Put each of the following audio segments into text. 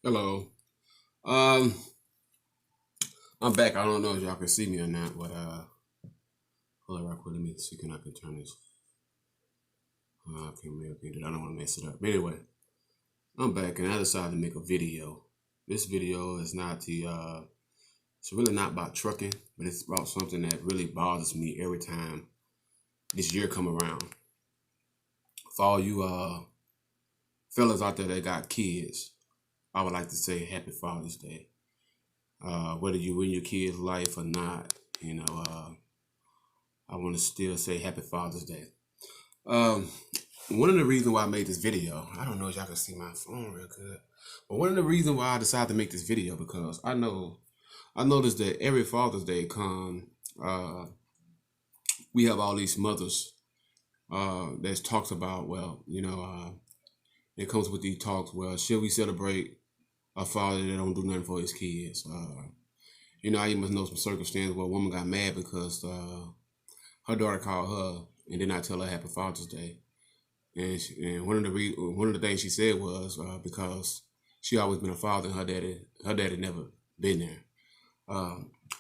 Hello. Um, I'm back. I don't know if y'all can see me or not, but hold on real quick. Let me see can I can turn this. Okay, maybe I can do that. I don't want to mess it up. But anyway, I'm back and I decided to make a video. This video is not it's really not about trucking, but it's about something that really bothers me every time this year come around. For all you fellas out there that got kids, I would like to say Happy Father's Day. Whether you in your kid's life or not, I want to still say Happy Father's Day. Um, One of the reasons why I made this video, I don't know if y'all can see my phone real good, but one of the reasons why I decided to make this video because I noticed that every Father's Day come, we have all these mothers that talks about, it comes with these talks. Well, should we celebrate a father that don't do nothing for his kids? I must know some circumstances where a woman got mad because her daughter called her and did not tell her Happy Father's Day. And one of the things she said was because she always been a father and her daddy never been there.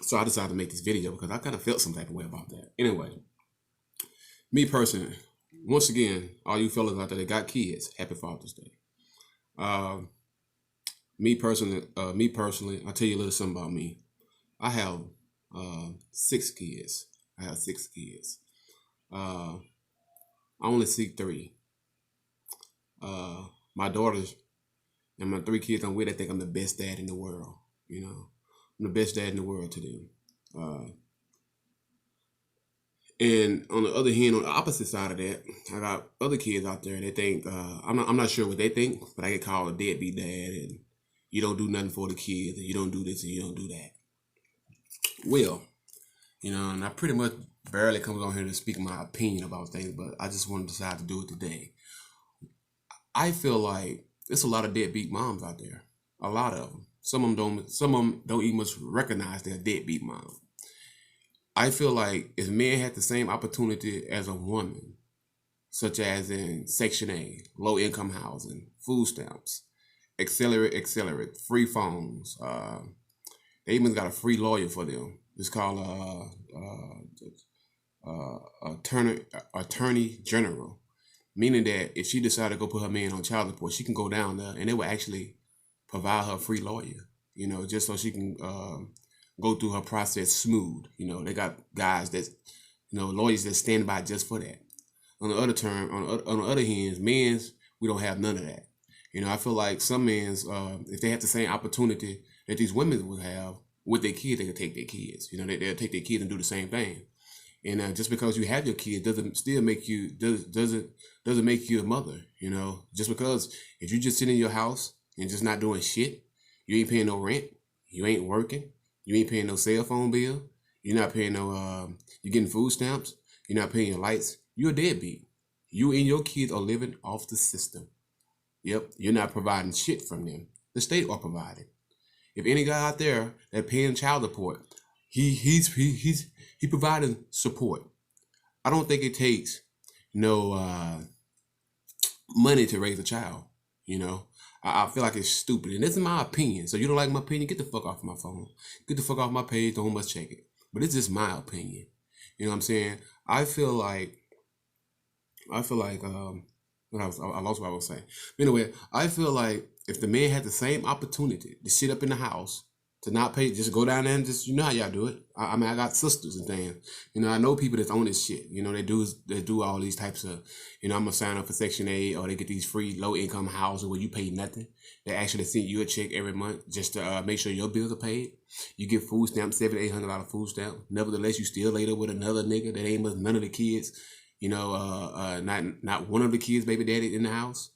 So I decided to make this video because I kind of felt some type of way about that. Anyway, me personally, once again, all you fellas out there that got kids, Happy Father's Day. Me personally, I'll tell you a little something about me. I have 6 kids. I have 6 kids. I only see 3. My daughters and my 3 kids I'm with, I think I'm the best dad in the world. I'm the best dad in the world to them. And on the other hand, on the opposite side of that, I got other kids out there. They think I'm not sure what they think, but I get called a deadbeat dad, and you don't do nothing for the kids, and you don't do this and you don't do that. Well, and I pretty much barely come on here to speak my opinion about things, but I just want to decide to do it today. I feel like there's a lot of deadbeat moms out there. A lot of them. Some of them don't even much recognize their deadbeat mom. I feel like if men had the same opportunity as a woman, such as in Section A, low income housing, food stamps, accelerate, free phones, they even got a free lawyer for them. It's called attorney general, meaning that if she decided to go put her man on child support, she can go down there and they will actually provide her a free lawyer, just so she can go through her process smooth. They got guys that, lawyers that stand by just for that. On the other hand, men's, we don't have none of that. I feel like some men's, if they have the same opportunity that these women would have with their kids, they could take their kids. They'll take their kids and do the same thing. And just because you have your kids doesn't make you a mother. Just because if you just sit in your house and just not doing shit, you ain't paying no rent, you ain't working, you ain't paying no cell phone bill, you're not paying no you're getting food stamps, you're not paying your lights, you're a deadbeat. You and your kids are living off the system. Yep, you're not providing shit from them. The state are providing. If any guy out there that paying child support, he providing support. I don't think it takes no money to raise a child. I feel like it's stupid, and this is my opinion. So you don't like my opinion? Get the fuck off my phone. Get the fuck off my page. Don't must check it. But it's just my opinion. You know what I'm saying? I feel like I lost what I was saying. Anyway, I feel like if the man had the same opportunity to sit up in the house, to not pay, just go down there and just, how y'all do it. I mean, I got sisters and things. I know people that's on this shit. They do all these types of, I'm going to sign up for Section 8, or they get these free low-income houses where you pay nothing. They actually send you a check every month just to make sure your bills are paid. You get food stamps, $700, $800 food stamp. Nevertheless, you still later with another nigga that ain't with none of the kids. Not one of the kids' baby daddy in the house.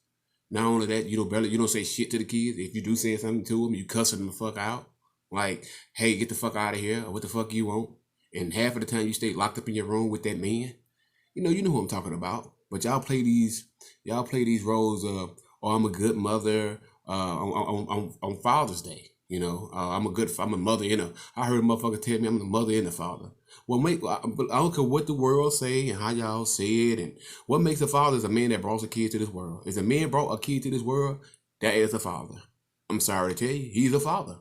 Not only that, you don't say shit to the kids. If you do say something to them, you cussing them the fuck out. Like, hey, get the fuck out of here, or what the fuck you want. And half of the time you stay locked up in your room with that man. You know who I'm talking about. But y'all play these roles of, oh, I'm a good mother on Father's Day. I'm a mother and I heard a motherfucker tell me I'm the mother and the father. Well, I don't care what the world say and how y'all say it, and what makes a father is a man that brought a kid to this world. If a man brought a kid to this world, that is a father. I'm sorry to tell you, he's a father.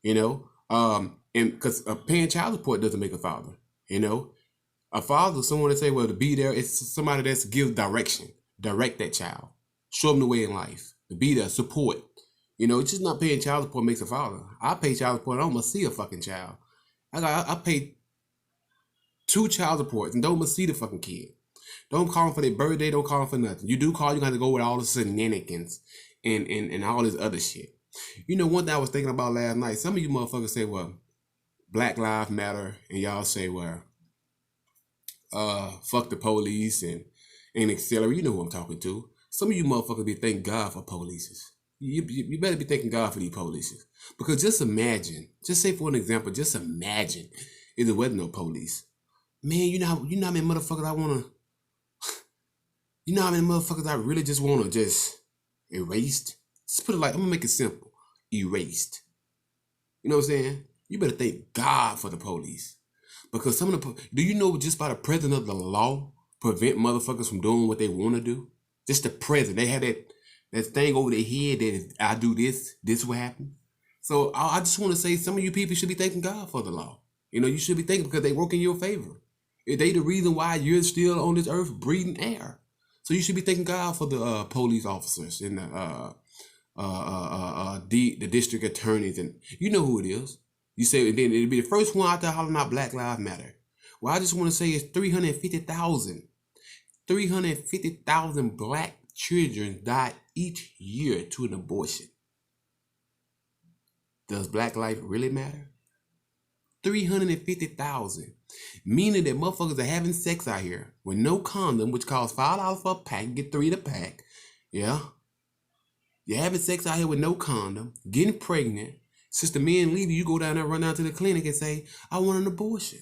You know, and because paying child support doesn't make a father. You know, a father, someone to say, well, to be there, it's somebody that's give direction, direct that child, show them the way in life, to be there, support. You know, it's just not paying child support makes a father. I pay child support, I don't must see a fucking child. I pay 2 child supports and don't must see the fucking kid. Don't call them for their birthday, don't call them for nothing. You do call, you got to go with all the shenanigans and all this other shit. You know, one thing I was thinking about last night, some of you motherfuckers say, well, Black Lives Matter, and y'all say, well, fuck the police and accelerate. You know who I'm talking to. Some of you motherfuckers be thanking God for polices. You better be thanking God for these polices. Because just imagine, just say for an example, just imagine if there wasn't no police. Man, you know how many motherfuckers I wanna, you know how many motherfuckers I really just wanna just erased? Just put it like, I'm gonna make it simple. Erased. You know what I'm saying? You better thank God for the police. Because some of the, do you know just by the presence of the law prevent motherfuckers from doing what they want to do? Just the presence. They have that thing over their head that if I do this will happen. So I just want to say some of you people should be thanking God for the law. You know, you should be thanking because they work in your favor. They the reason why you're still on this earth breathing air. So you should be thanking God for the police officers and the district attorneys, and you know who it is. You say, and then it'll be the first one out there hollering out Black Lives Matter. Well, I just want to say it's 350,000 black children die each year to an abortion. Does black life really matter? 350,000. Meaning that motherfuckers are having sex out here with no condom, which costs $5 for a pack, get 3 to pack. Yeah. You're having sex out here with no condom, getting pregnant. Since the men leave you, go down there, run down to the clinic and say, I want an abortion.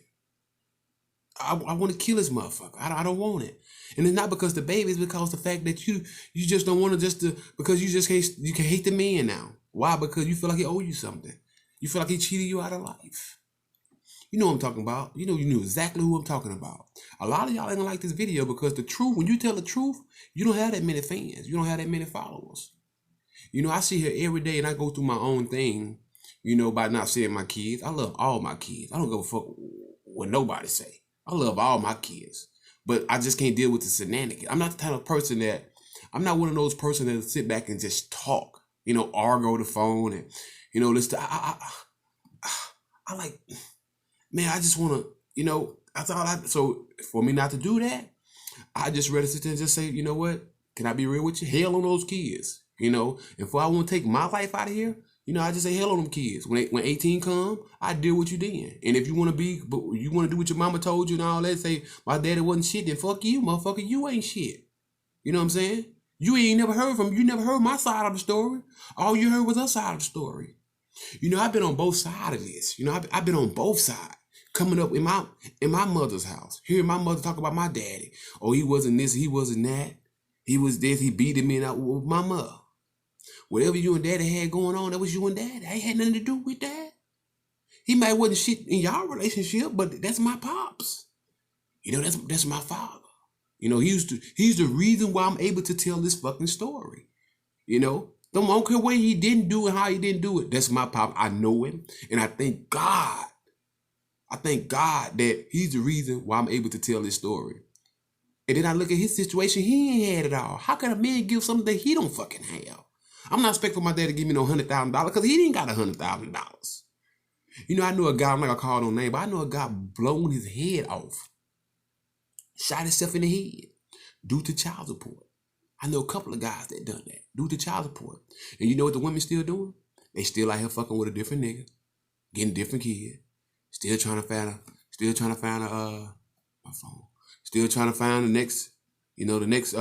I want to kill this motherfucker. I don't want it. And it's not because the baby, it's because the fact that you just don't want to because you just you can hate the man now. Why? Because you feel like he owe you something. You feel like he cheated you out of life. You know what I'm talking about. You knew exactly who I'm talking about. A lot of y'all ain't gonna like this video because the truth, when you tell the truth, you don't have that many fans. You don't have that many followers. You know, I see her every day and I go through my own thing, you know, by not seeing my kids. I love all my kids. I don't give a fuck what nobody say. I love all my kids. But I just can't deal with the shenanigans. I'm not the type of person I'm not one of those person that sit back and just talk, you know, argue the phone and, you know, listen. I like, man, I just want to, you know, so for me not to do that, I just rather sit there and just say, you know what, can I be real with you? Hell on those kids, you know, if I want to take my life out of here, you know, I just say hell on them kids. When 18 come, I deal with you then. And if you want to do what your mama told you and all that, say my daddy wasn't shit, then fuck you, motherfucker. You ain't shit. You know what I'm saying? You never heard my side of the story. All you heard was our side of the story. You know, I've been on both sides of this. You know, I've been on both sides. Coming up in my mother's house, hearing my mother talk about my daddy. Oh, he wasn't this, he wasn't that. He was this, he beat him in out with my mother. Whatever you and daddy had going on, that was you and daddy. I ain't had nothing to do with that. He might wasn't shit in y'all relationship, but that's my pops. You know, that's my father. You know, he's the reason why I'm able to tell this fucking story. You know, I don't care what he didn't do and how he didn't do it. That's my pop. I know him. And I thank God that he's the reason why I'm able to tell this story. And then I look at his situation, he ain't had it all. How can a man give something that he don't fucking have? I'm not expecting my dad to give me no $100,000 because he didn't got $100,000. You know, I knew a guy, I'm not gonna call no name, but I know a guy blown his head off. Shot himself in the head due to child support. I know a couple of guys that done that due to child support. And you know what the women still doing? They still out here fucking with a different nigga, getting different kid, still trying to find my phone. Still trying to find the next, you know, it's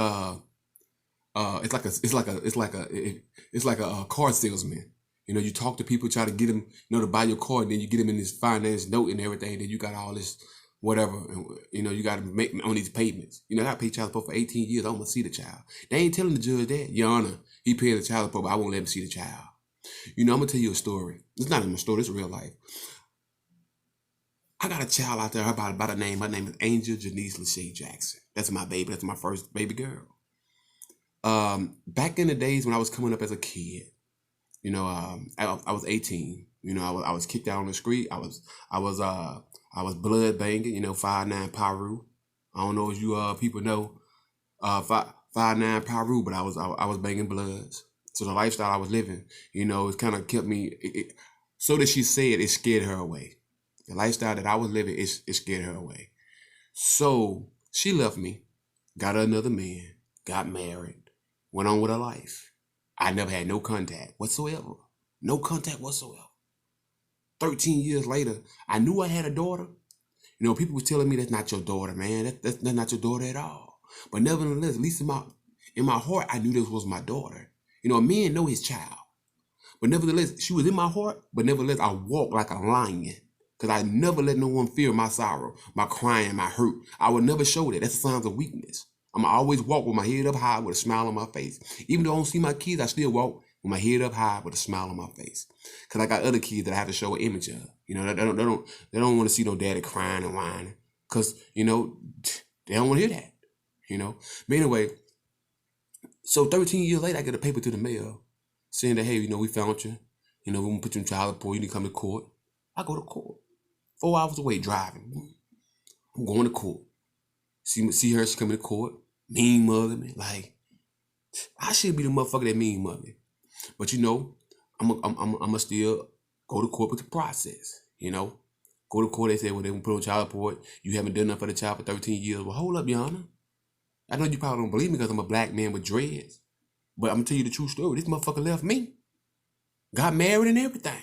like a car salesman. You know, you talk to people, try to get them, you know, to buy your car, and then you get them in this finance note and everything. And then you got all this whatever, and, you know, you got to make on these payments. You know, I paid child support for 18 years. I don't want to see the child. They ain't telling the judge that, Your Honor, he paying the child support, but I won't let him see the child. You know, I'm gonna tell you a story. It's not even a story. It's real life. I got a child out there by the name. Her name is Angel Janice Lachey Jackson. That's my baby. That's my first baby girl. Back in the days when I was coming up as a kid, I was 18. I was kicked out on the street. I was blood banging. 5'9" Paru. I don't know if you people know 5'9" Paru, but I was banging bloods. So the lifestyle I was living, it kind of kept me. So that she said it scared her away. The lifestyle that I was living, it scared her away. So she left me, got another man, got married, went on with her life. I never had no contact whatsoever. No contact whatsoever. 13 years later, I knew I had a daughter. People was telling me that's not your daughter, man. That's not your daughter at all. But nevertheless, at least in my heart, I knew this was my daughter. A man know his child. But nevertheless, she was in my heart, but nevertheless, I walked like a lion. Because I never let no one feel my sorrow, my crying, my hurt. I would never show that. That's a sign of weakness. I'm always walk with my head up high with a smile on my face. Even though I don't see my kids, I still walk with my head up high with a smile on my face. Because I got other kids that I have to show an image of. They don't want to see no daddy crying and whining. Because, they don't want to hear that. But anyway, so 13 years later, I get a paper to the mail saying that, hey, we found you. We're going to put you in child support. You need to come to court. I go to court. 4 hours away driving. I'm going to court. See her, she coming to court. Mean mother me. Like, I should be the motherfucker that mean mother. But I'm still go to court with the process. Go to court, they say, well, they will put on child support. You haven't done enough for the child for 13 years. Well, hold up, Your Honor. I know you probably don't believe me because I'm a black man with dreads. But I'm going to tell you the true story. This motherfucker left me. Got married and everything.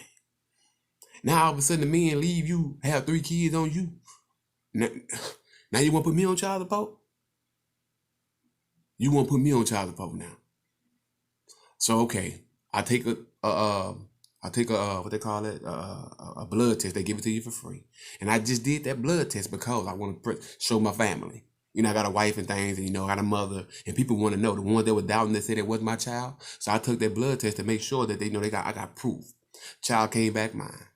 Now all of a sudden the men leave you, have 3 kids on you. Now you want to put me on child support? You want to put me on child support now? So okay, I take what they call it, a blood test. They give it to you for free, and I just did that blood test because I want to show my family. I got a wife and things, and I got a mother, and people want to know. The ones that were doubting that said it wasn't my child, so I took that blood test to make sure that I got proof. Child came back mine.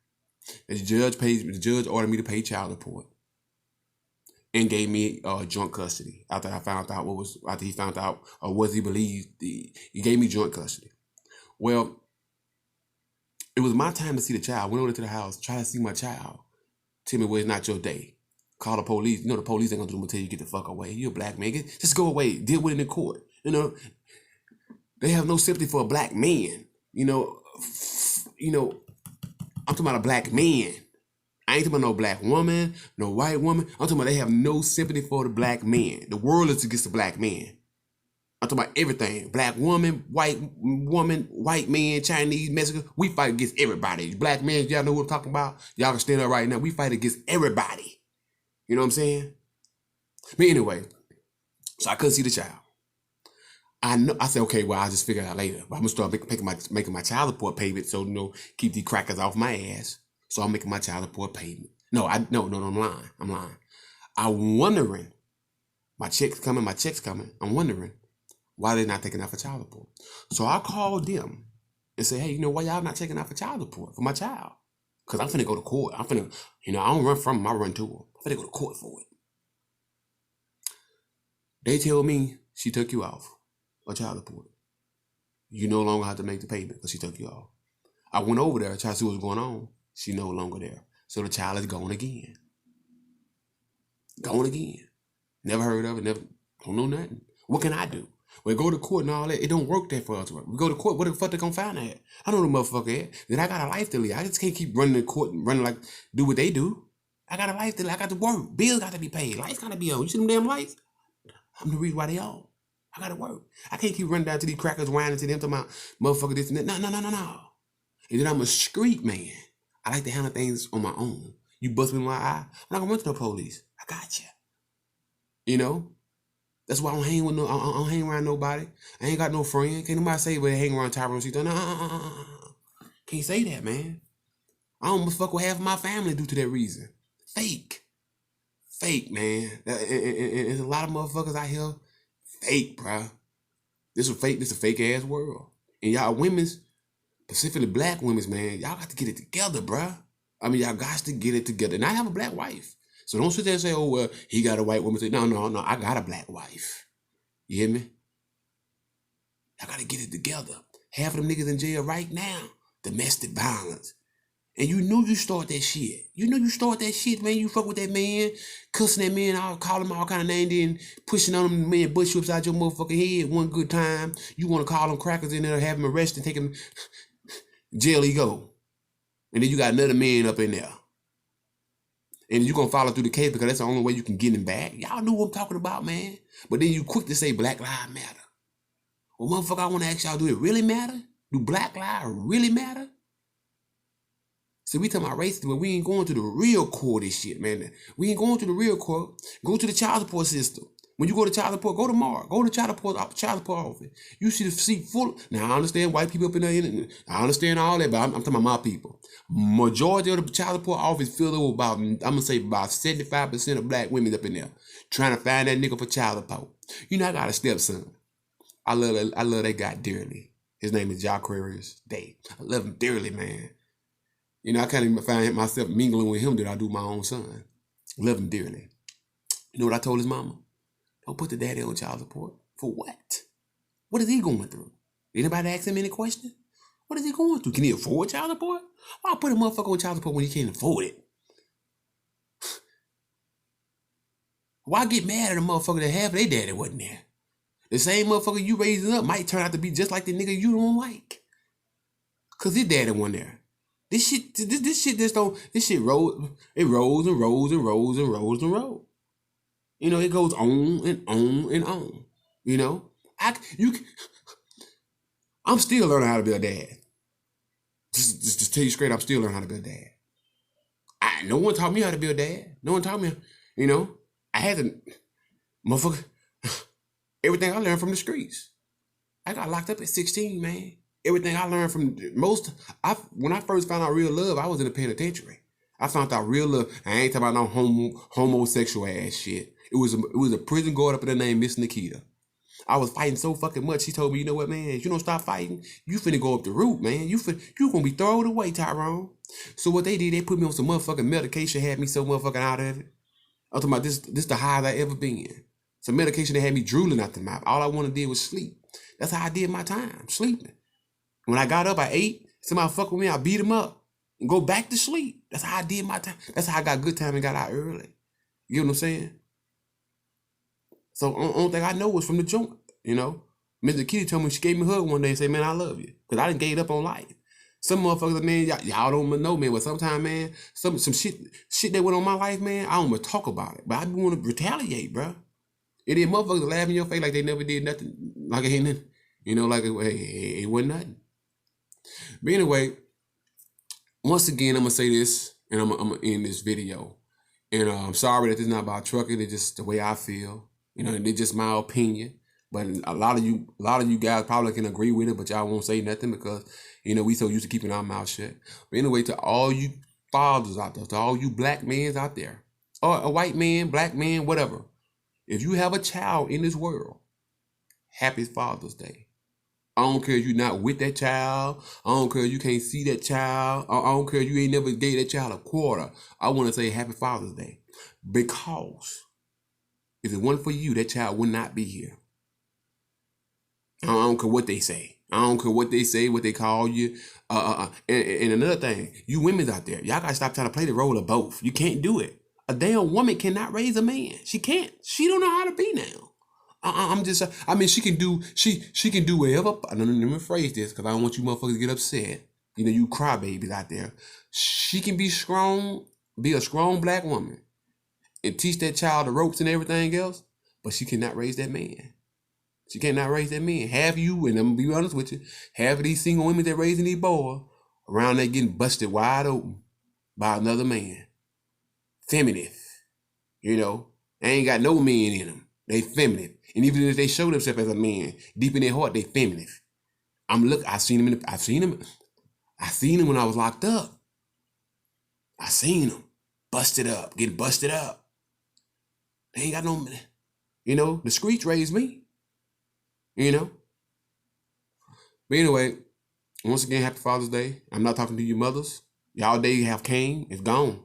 The judge ordered me to pay child support and gave me joint custody after he found out what he believed. He gave me joint custody. Well, it was my time to see the child. Went over to the house, tried to see my child. Tell me, well, it's not your day. Call the police. The police ain't gonna do until you get the fuck away. You're a black man. Just go away. Deal with it in court. They have no sympathy for a black man. I'm talking about a black man. I ain't talking about no black woman, no white woman. I'm talking about they have no sympathy for the black man. The world is against the black man. I'm talking about everything. Black woman, white man, Chinese, Mexican. We fight against everybody. Black men, y'all know what I'm talking about? Y'all can stand up right now. We fight against everybody. You know what I'm saying? But anyway, so I couldn't see the child. I said, okay, well, I'll just figure it out later. But I'm gonna start making my child support payment, so keep these crackers off my ass. So I'm making my child support payment. No, I'm lying. I'm wondering, my check's coming. I'm wondering why they're not taking out for child support. So I called them and said, hey, why y'all not taking out for child support for my child? Because I'm finna go to court. I don't run from them, I run to them. I'm finna go to court for it. They tell me she took you off of child support. You no longer have to make the payment because she took you off. I went over there, tried to see what's going on. She no longer there. So the child is gone again. Gone again. Never heard of it, don't know nothing. What can I do? We go to court and all that. It don't work that for us. We go to court, what the fuck they gonna find out? I know the motherfucker at. Then I got a life to live. I just can't keep running to court and do what they do. I got a life to live. I got to work. Bills got to be paid. Lights got to be on. You see them damn lights? I'm the reason why they on. I got to work. I can't keep running down to these crackers whining to them talking about motherfucker this and that. No. And then I'm a street man. I like to handle things on my own. You bust me in my eye, I'm not gonna run to the police. I got you. That's why I don't hang around nobody. I ain't got no friend. Can't nobody say but hang around Tyrone C. No. Can't say that, man. I almost fuck with half of my family due to that reason. Fake, man. And a lot of motherfuckers out here, fake, bruh. This is a fake ass world. And y'all women's, specifically black women's, man, y'all got to get it together, bruh. I mean, y'all got to get it together. And I have a black wife. So don't sit there and say, oh, well, he got a white woman. No, I got a black wife. You hear me? I got to get it together. Half of them niggas in jail right now domestic violence. And you know you start that shit. You know you start that shit, man. You fuck with that man, cussing that man out, calling him all kind of names, then pushing on him, man, bush you upside your motherfucking head one good time. You want to call him crackers in there, have him arrested, take him, jail he go. And then you got another man up in there. And you're going to follow through the case because that's the only way you can get him back. Y'all know what I'm talking about, man. But then you quick to say Black Lives Matter. Well, motherfucker, I want to ask y'all, do it really matter? Do Black Lives really matter? So we talking about racism, but we ain't going to the real core of this shit, man. We ain't going to the real core. Go to the child support system. When you go to child support, go tomorrow. Go to child support office. You see the seat full. Now, I understand white people up in there. I understand all that, but I'm talking about my people. Majority of the child support office filled with about, I'm going to say about 75% of black women up in there trying to find that nigga for child support. You know, I got a stepson. I love that guy dearly. His name is Jaquarius Day. I love him dearly, man. You know, I can't even find myself mingling with him that I do my own son. Love him dearly. You know what I told his mama? Don't put the daddy on child support. For what? What is he going through? Anybody ask him any question? What is he going through? Can he afford child support? Why put a motherfucker on child support when he can't afford it? Why get mad at a motherfucker that half their daddy wasn't there? The same motherfucker you raising up might turn out to be just like the nigga you don't like. Cause his daddy wasn't there. This shit just don't, this shit rolls, it rolls and rolls and rolls and rolls and rolls. You know, it goes on and on and on. You know? I'm still learning how to be a dad. Just tell you straight, I'm still learning how to be a dad. No one taught me how to be a dad. No one taught me, you know? I had to, motherfucker, everything I learned from the streets. I got locked up at 16, man. Everything I learned from when I first found out real love, I was in the penitentiary. I found out real love. I ain't talking about no homosexual ass shit. It was a prison guard up in there named Miss Nikita. I was fighting so fucking much. She told me, you know what, man? If you don't stop fighting, you finna go up the root, man. You gonna be thrown away, Tyrone. So what they did, they put me on some motherfucking medication, had me so motherfucking out of it. I'm talking about this the highest I ever been. Some medication that had me drooling out the mouth. All I wanted to do was sleep. That's how I did my time, sleeping. When I got up, I ate. Somebody fuck with me, I beat him up and go back to sleep. That's how I did my time. That's how I got good time and got out early. You know what I'm saying? So the only thing I know was from the joint, you know. Mr. Kitty told me, she gave me a hug one day and said, man, I love you. Because I done gave up on life. Some motherfuckers, man, y'all don't know, man, but sometimes, man, some shit that went on my life, man, I don't want to talk about it. But I want to retaliate, bro. And then motherfuckers laugh in your face like they never did nothing. Like it ain't nothing. You know, like it wasn't nothing. But anyway, once again, I'm going to say this, and I'm going to end this video. And I'm sorry that this is not about trucking. It's just the way I feel. You know, it's just my opinion. But a lot of you guys probably can agree with it, but y'all won't say nothing because, you know, we so used to keeping our mouth shut. But anyway, to all you fathers out there, to all you black men out there, or a white man, black man, whatever, if you have a child in this world, happy Father's Day. I don't care if you're not with that child. I don't care if you can't see that child. I don't care if you ain't never gave that child a quarter. I want to say happy Father's Day. Because if it wasn't for you, that child would not be here. I don't care what they say. I don't care what they say, what they call you. And another thing, you women out there, y'all got to stop trying to play the role of both. You can't do it. A damn woman cannot raise a man. She can't. She don't know how to be now. I mean, she can do whatever. Let me rephrase this because I don't want you motherfuckers to get upset. You know, you crybabies out there. She can be strong, be a strong black woman and teach that child the ropes and everything else, but she cannot raise that man. She cannot raise that man. Half you, and I'm gonna be honest with you, half of these single women that raising these boys around there getting busted wide open by another man. Feminine. You know, they ain't got no men in them. They feminine. And even if they show themselves as a man, deep in their heart, they feminine. I seen him when I was locked up. I seen him getting busted up. They ain't got no, you know, the streets raised me. You know? But anyway, once again, happy Father's Day. I'm not talking to you mothers. Y'all day have came, it's gone.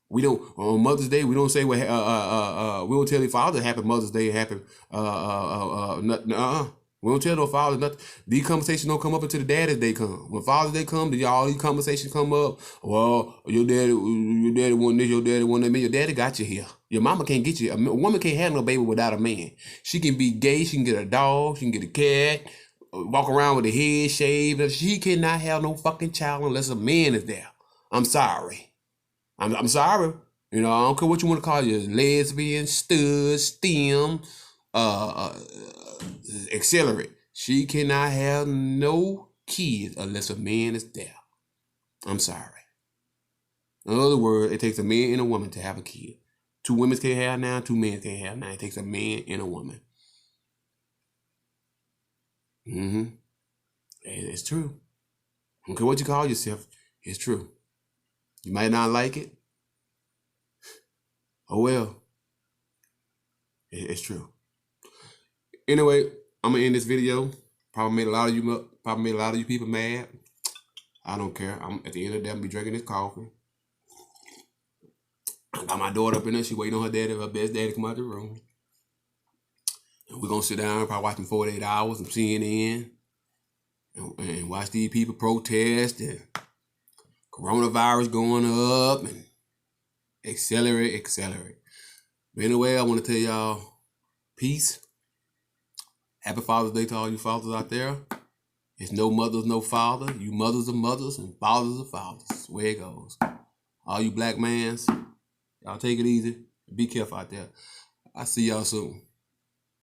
We don't, on Mother's Day, we don't say, we don't tell your father happy Mother's Day, happy, We don't tell no fathers nothing. These conversations don't come up until the daddies day come. When Father's Day come, then all these conversations come up. Well, your daddy want this, your daddy want that. Man, your daddy got you here. Your mama can't get you. A woman can't have no baby without a man. She can be gay. She can get a dog. She can get a cat. Walk around with a head shaved. She cannot have no fucking child unless a man is there. I'm sorry. I'm sorry. You know, I don't care what you want to call you, lesbian, stud, STEM, accelerate. She cannot have no kids unless a man is there. I'm sorry. In other words, it takes a man and a woman to have a kid. 2 women can't have now, 2 men can't have now. It takes a man and a woman. It's true. I don't care what you call yourself, it's true. You might not like it. Oh well. It's true. Anyway, I'm gonna end this video. Probably made a lot of you people mad. I don't care. I'm at the end of the day, I'm gonna be drinking this coffee. I got my daughter up in there. She waiting on her daddy, her best daddy to come out the room. And we're gonna sit down, probably watching 48 Hours and CNN and watch these people protest and coronavirus going up and accelerate. But anyway, I want to tell y'all peace. Happy Father's Day to all you fathers out there. It's no mothers, no father. You mothers are mothers and fathers are fathers. That's the way it goes. All you black mans, y'all take it easy. Be careful out there. I'll see y'all soon.